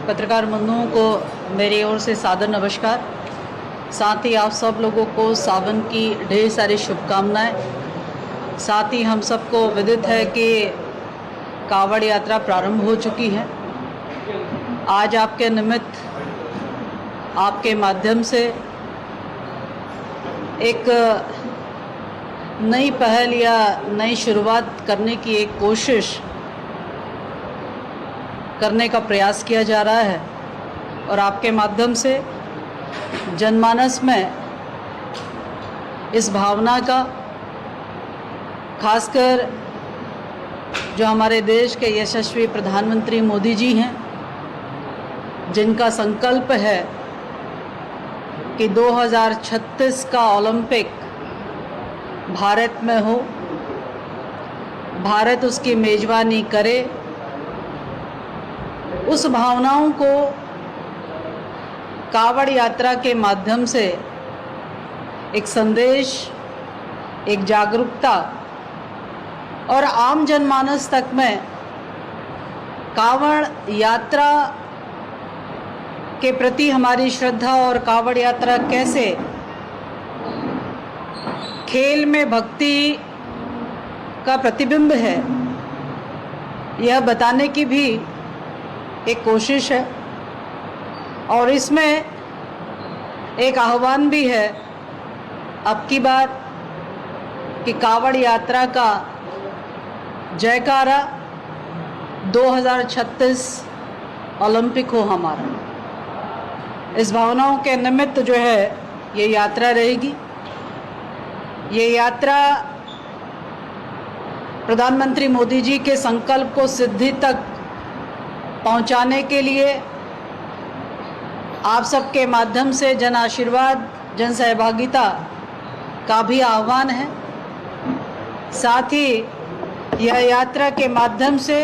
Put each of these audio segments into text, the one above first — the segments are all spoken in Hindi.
पत्रकार बंधुओं को मेरी ओर से सादर नमस्कार। साथ ही आप सब लोगों को सावन की ढेर सारी शुभकामनाएं। साथ ही हम सबको विदित है कि कावड़ यात्रा प्रारंभ हो चुकी है। आज आपके निमित्त, आपके माध्यम से एक नई पहल या नई शुरुआत करने की एक कोशिश करने का प्रयास किया जा रहा है और आपके माध्यम से जनमानस में इस भावना का, खासकर जो हमारे देश के यशस्वी प्रधानमंत्री मोदी जी हैं, जिनका संकल्प है कि 2036 का ओलंपिक भारत में हो, भारत उसकी मेज़बानी करे, उस भावनाओं को कावड़ यात्रा के माध्यम से एक संदेश, एक जागरूकता और आम जनमानस तक में कावड़ यात्रा के प्रति हमारी श्रद्धा और कावड़ यात्रा कैसे खेल में भक्ति का प्रतिबिंब है, यह बताने की भी एक कोशिश है। और इसमें एक आह्वान भी है अब की बार कि कावड़ यात्रा का जयकारा 2036 ओलंपिक हो हमारा। इस भावनाओं के निमित्त जो है ये यात्रा रहेगी। ये यात्रा प्रधानमंत्री मोदी जी के संकल्प को सिद्धि तक पहुंचाने के लिए आप सबके माध्यम से जन आशीर्वाद, जन सहभागिता का भी आह्वान है। साथ ही यह यात्रा के माध्यम से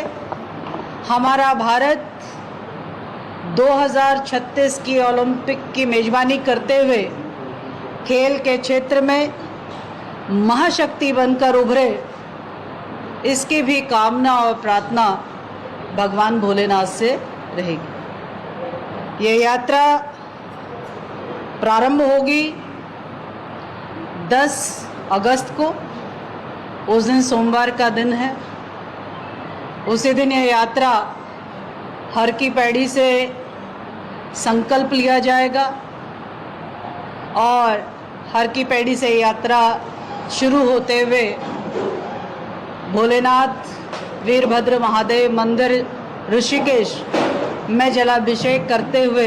हमारा भारत 2036 की ओलंपिक की मेज़बानी करते हुए खेल के क्षेत्र में महाशक्ति बनकर उभरे, इसकी भी कामना और प्रार्थना भगवान भोलेनाथ से रहेगी। ये यात्रा प्रारंभ होगी 10 अगस्त को। उस दिन सोमवार का दिन है। उसी दिन यह यात्रा हर की पैड़ी से संकल्प लिया जाएगा और हर की पैड़ी से यात्रा शुरू होते हुए भोलेनाथ वीरभद्र महादेव मंदिर ऋषिकेश में जलाभिषेक करते हुए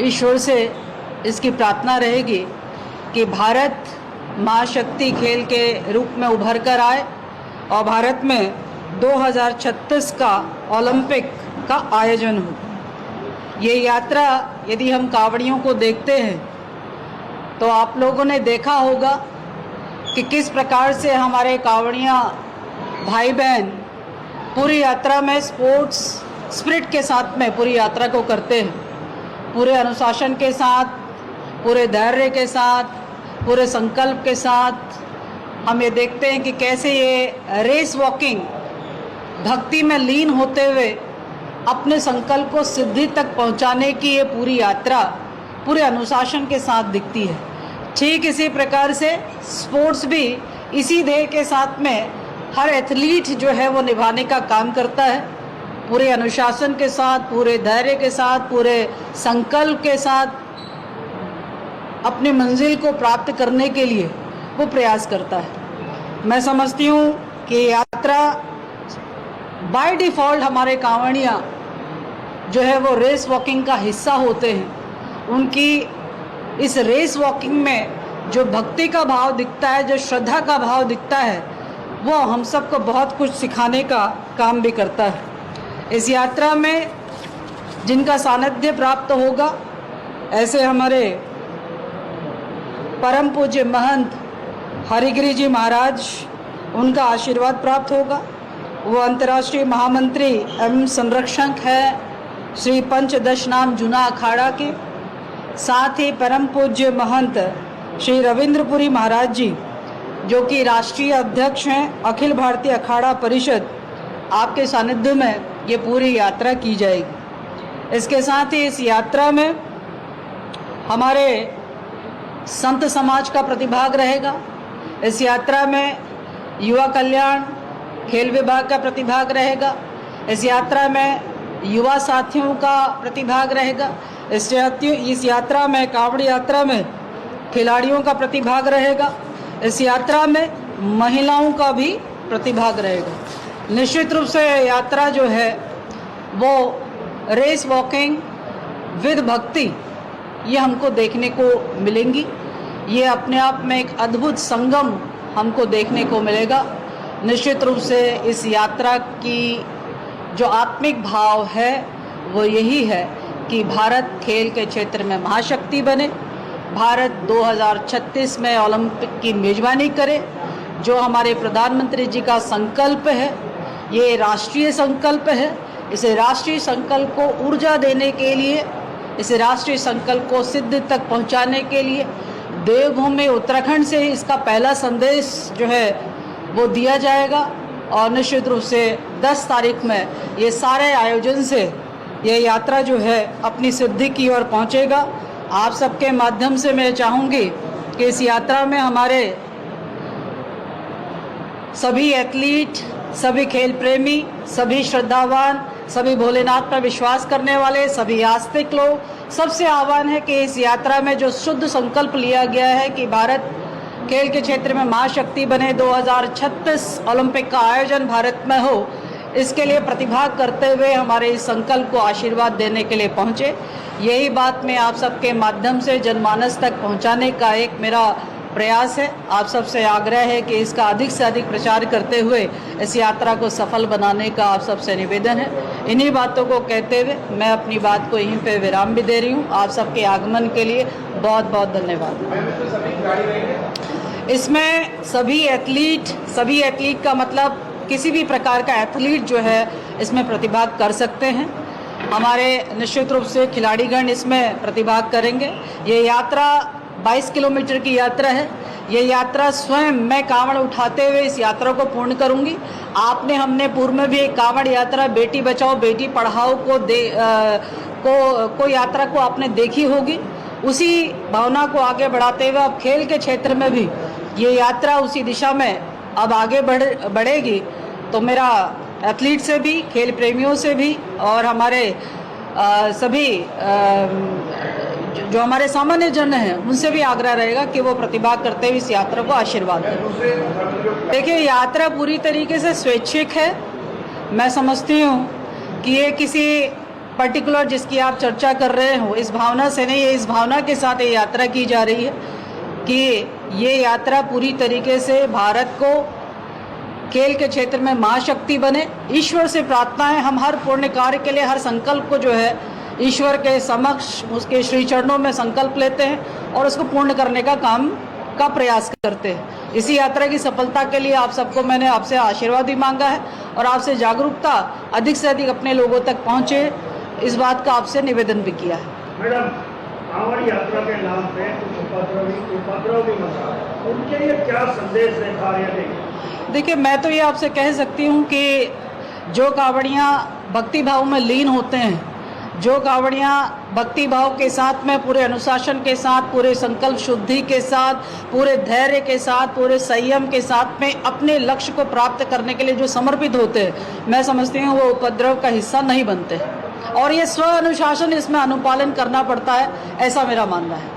ईश्वर से इसकी प्रार्थना रहेगी कि भारत महाशक्ति खेल के रूप में उभर कर आए और भारत में 2036 का ओलंपिक का आयोजन हो। ये यात्रा यदि हम कावड़ियों को देखते हैं तो आप लोगों ने देखा होगा कि किस प्रकार से हमारे कावड़ियाँ भाई बहन पूरी यात्रा में स्पोर्ट्स स्पिरिट के साथ में पूरी यात्रा को करते हैं। पूरे अनुशासन के साथ, पूरे धैर्य के साथ, पूरे संकल्प के साथ हम ये देखते हैं कि कैसे ये रेस वॉकिंग भक्ति में लीन होते हुए अपने संकल्प को सिद्धि तक पहुंचाने की ये पूरी यात्रा पूरे अनुशासन के साथ दिखती है। ठीक इसी प्रकार से स्पोर्ट्स भी इसी ध्येय के साथ में हर एथलीट जो है वो निभाने का काम करता है। पूरे अनुशासन के साथ, पूरे धैर्य के साथ, पूरे संकल्प के साथ अपनी मंजिल को प्राप्त करने के लिए वो प्रयास करता है। मैं समझती हूँ कि यात्रा बाय डिफ़ॉल्ट हमारे कांवड़ियाँ जो है वो रेस वॉकिंग का हिस्सा होते हैं। उनकी इस रेस वॉकिंग में जो भक्ति का भाव दिखता है, जो श्रद्धा का भाव दिखता है, वो हम सबको बहुत कुछ सिखाने का काम भी करता है। इस यात्रा में जिनका सानिध्य प्राप्त होगा, ऐसे हमारे परम पूज्य महंत हरिगिरी जी महाराज, उनका आशीर्वाद प्राप्त होगा। वो अंतर्राष्ट्रीय महामंत्री एवं संरक्षक हैं श्री पंचदशनाम जूना अखाड़ा के। साथ ही परम पूज्य महंत श्री रविंद्रपुरी महाराज जी, जो कि राष्ट्रीय अध्यक्ष हैं अखिल भारतीय अखाड़ा परिषद, आपके सानिध्य में ये पूरी यात्रा की जाएगी। इसके साथ ही इस यात्रा में हमारे संत समाज का प्रतिभाग रहेगा। इस यात्रा में युवा कल्याण, खेल विभाग का प्रतिभाग रहेगा। इस यात्रा में युवा साथियों का प्रतिभाग रहेगा। इस यात्रा में, कांवड़ यात्रा में खिलाड़ियों का प्रतिभाग रहेगा। इस यात्रा में महिलाओं का भी प्रतिभाग रहेगा। निश्चित रूप से यात्रा जो है वो रेस वॉकिंग विद भक्ति, ये हमको देखने को मिलेंगी। ये अपने आप में एक अद्भुत संगम हमको देखने को मिलेगा। निश्चित रूप से इस यात्रा की जो आत्मिक भाव है वो यही है कि भारत खेल के क्षेत्र में महाशक्ति बने, भारत 2036 में ओलंपिक की मेजबानी करे। जो हमारे प्रधानमंत्री जी का संकल्प है, ये राष्ट्रीय संकल्प है। इसे राष्ट्रीय संकल्प को ऊर्जा देने के लिए, इसे राष्ट्रीय संकल्प को सिद्धि तक पहुंचाने के लिए देवभूमि उत्तराखंड से इसका पहला संदेश जो है वो दिया जाएगा। और निश्चित रूप से 10 तारीख में ये सारे आयोजन से ये यात्रा जो है अपनी सिद्धि की ओर पहुंचेगा। आप सबके माध्यम से मैं चाहूँगी कि इस यात्रा में हमारे सभी एथलीट, सभी खेल प्रेमी, सभी श्रद्धावान, सभी भोलेनाथ पर विश्वास करने वाले, सभी आस्तिक लोग, सबसे आह्वान है कि इस यात्रा में जो शुद्ध संकल्प लिया गया है कि भारत खेल के क्षेत्र में महाशक्ति बने, 2036 ओलंपिक का आयोजन भारत में हो, इसके लिए प्रतिभाग करते हुए हमारे इस संकल्प को आशीर्वाद देने के लिए पहुँचे। यही बात मैं आप सबके माध्यम से जनमानस तक पहुँचाने का एक मेरा प्रयास है। आप सबसे आग्रह है कि इसका अधिक से अधिक प्रचार करते हुए इस यात्रा को सफल बनाने का आप सबसे निवेदन है। इन्हीं बातों को कहते हुए मैं अपनी बात को यहीं पे विराम भी दे रही हूँ। आप सबके आगमन के लिए बहुत बहुत धन्यवाद। इसमें सभी एथलीट का मतलब किसी भी प्रकार का एथलीट जो है इसमें प्रतिभाग कर सकते हैं। हमारे निश्चित रूप से खिलाड़ीगण इसमें प्रतिभाग करेंगे। ये यात्रा 22 किलोमीटर की यात्रा है। ये यात्रा स्वयं मैं कांवड़ उठाते हुए इस यात्रा को पूर्ण करूंगी। हमने पूर्व में भी एक कांवड़ यात्रा बेटी बचाओ बेटी पढ़ाओ को यात्रा को आपने देखी होगी। उसी भावना को आगे बढ़ाते हुए अब खेल के क्षेत्र में भी ये यात्रा उसी दिशा में अब आगे बढ़ेगी। तो मेरा एथलीट से भी, खेल प्रेमियों से भी और हमारे सभी जो हमारे सामान्य जन हैं उनसे भी आग्रह रहेगा कि वो प्रतिभाग करते हुए इस यात्रा को आशीर्वाद दें। देखिए, यात्रा पूरी तरीके से स्वैच्छिक है। मैं समझती हूँ कि ये किसी पर्टिकुलर जिसकी आप चर्चा कर रहे हो इस भावना से नहीं है, इस भावना के साथ ये यात्रा की जा रही है कि ये यात्रा पूरी तरीके से भारत को खेल के क्षेत्र में महाशक्ति बने। ईश्वर से प्रार्थना है, हम हर पुण्य कार्य के लिए हर संकल्प को जो है ईश्वर के समक्ष उसके श्री चरणों में संकल्प लेते हैं और उसको पूर्ण करने का प्रयास करते हैं। इसी यात्रा की सफलता के लिए आप सबको मैंने आपसे आशीर्वाद भी मांगा है और आपसे जागरूकता अधिक से अधिक अपने लोगों तक पहुंचे, इस बात का आपसे निवेदन भी किया है। मैडम, कांवड़ यात्रा के नाम पे उपद्रव भी मचा है, उनके लिए क्या संदेश देंगे? देखिए, मैं तो ये आपसे कह सकती हूँ कि जो कांवड़ियाँ भक्ति भाव में लीन होते हैं, जो कांवड़ियाँ भक्ति भाव के साथ में पूरे अनुशासन के साथ, पूरे संकल्प शुद्धि के साथ, पूरे धैर्य के साथ, पूरे संयम के साथ में अपने लक्ष्य को प्राप्त करने के लिए जो समर्पित होते हैं, मैं समझती हूँ वो उपद्रव का हिस्सा नहीं बनते और ये स्व अनुशासन इसमें अनुपालन करना पड़ता है, ऐसा मेरा मानना है।